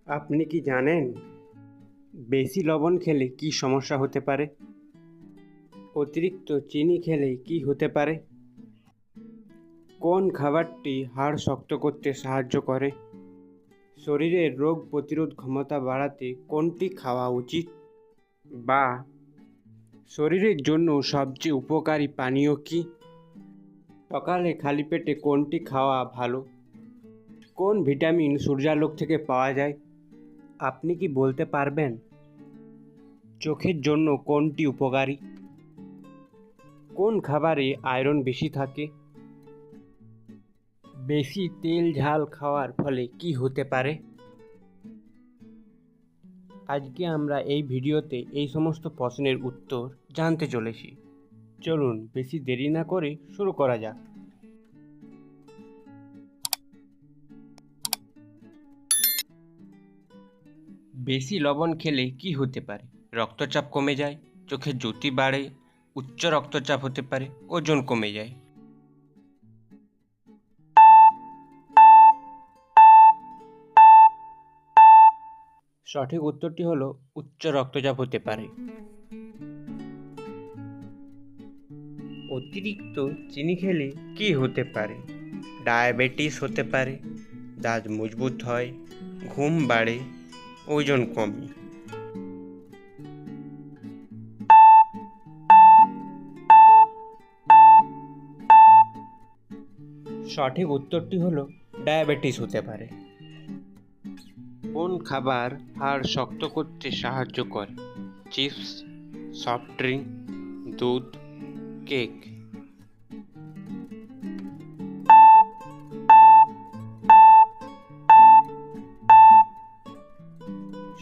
আপনি কি জানেন বেশি লবণ খেলে কি সমস্যা হতে পারে? অতিরিক্ত চিনি খেলে কি হতে পারে? কোন খাবারটি হাড় শক্ত করতে সাহায্য করে? শরীরের রোগ প্রতিরোধ ক্ষমতা বাড়াতে কোনটি খাওয়া উচিত? বা শরীরের জন্য সবচেয়ে উপকারী পানীয় কি? সকালে খালি পেটে কোনটি খাওয়া ভালো? কোন ভিটামিন সূর্যালোক থেকে পাওয়া যায়? আপনি কি বলতে পারবেন চোখের জন্য কোনটি উপকারী? কোন খাবারে আয়রন বেশি থাকে? বেশি তেল ঝাল খাওয়ার ফলে কি হতে পারে? আজকে আমরা এই ভিডিওতে এই সমস্ত প্রশ্নের উত্তর জানতে চলেছি। চলুন বেশি দেরি না করে শুরু করা যাক। বেশি লবণ খেলে কি হতে পারে? রক্তচাপ কমে যায়, চোখের জ্যোতি বাড়ে, উচ্চ রক্তচাপ হতে পারে, ওজন কমে যায়। সঠিক উত্তরটি হলো উচ্চ রক্তচাপ হতে পারে। অতিরিক্ত চিনি খেলে কি হতে পারে? ডায়াবেটিস হতে পারে, দাঁত মজবুত হয়, ঘুম বাড়ে, ওজন কমে। সঠিক উত্তরটি হলো ডায়াবেটিস হতে পারে। কোন খাবার হাড় শক্ত করতে সাহায্য করে? চিপস, সফট ড্রিঙ্ক, দুধ, কেক।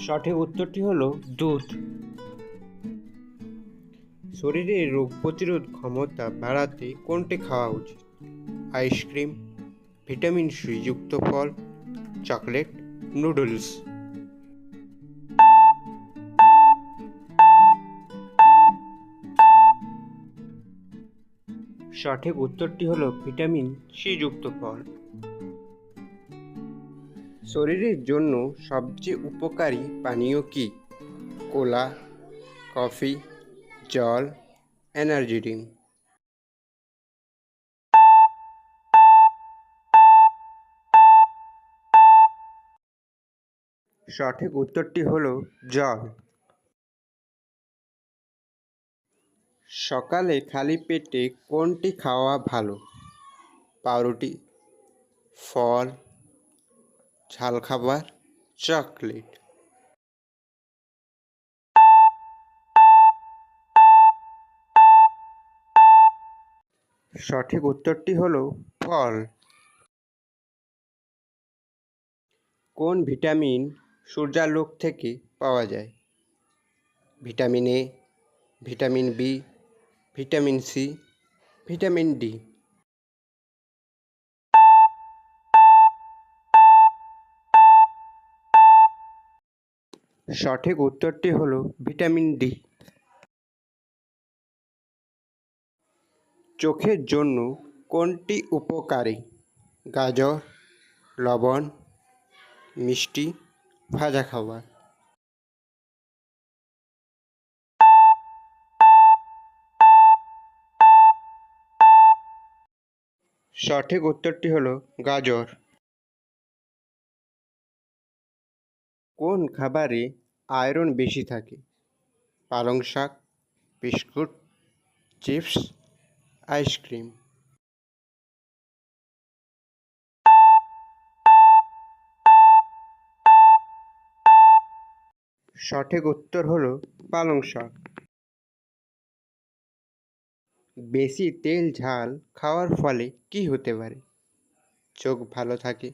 সঠিক উত্তরটি হলো দুধ। শরীরের রোগ প্রতিরোধ ক্ষমতা বাড়াতে কোনটি খাওয়া উচিত? আইসক্রিম, ভিটামিন সি যুক্ত ফল, চকলেট, নুডলস। সঠিক উত্তরটি হলো ভিটামিন সি যুক্ত ফল। শরীরের জন্য সবচেয়ে উপকারী পানীয় কি? কোলা, কফি, জল, এনার্জি ড্রিঙ্ক। সঠিক উত্তরটি হলো জল। সকালে খালি পেটে কোনটি খাওয়া ভালো? পাউরুটি, ফল, ঝাল খাবার, চকলেট। সঠিক উত্তরটি হলো ফল। কোন ভিটামিন সূর্যালোক থেকে পাওয়া যায়? Vitamin A, vitamin B, vitamin C, vitamin D. সঠিক উত্তরটি হলো ভিটামিন ডি। চোখের জন্য কোনটি উপকারী? গাজর, লবণ, মিষ্টি, ভাজা খাবার। সঠিক উত্তরটি হলো গাজর। কোন খাবারে আয়রন বেশি থাকে? পালং শাক, বিস্কুট, চিপস, আইসক্রিম। সঠিক উত্তর হলো পালং শাক। বেশি তেল ঝাল খাওয়ার ফলে কি হতে পারে? চোখ ভালো থাকে,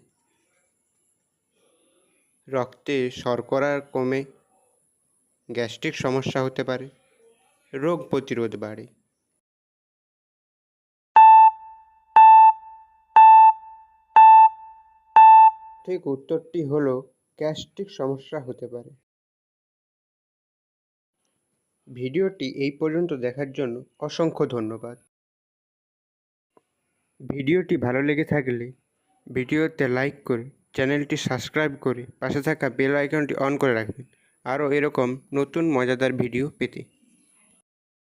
রক্তে শর্করা কমে, গ্যাস্ট্রিক সমস্যা হতে পারে, রোগ প্রতিরোধ বাড়ে। ঠিক উত্তরটি হলো গ্যাস্ট্রিক সমস্যা হতে পারে। ভিডিওটি এই পর্যন্ত দেখার জন্য অসংখ্য ধন্যবাদ। ভিডিওটি ভালো লেগে থাকলে ভিডিওতে লাইক করে চ্যানেলটি সাবস্ক্রাইব করে পাশে থাকা বেল আইকনটি অন করে রাখবেন আরও এরকম নতুন মজাদার ভিডিও পেতে।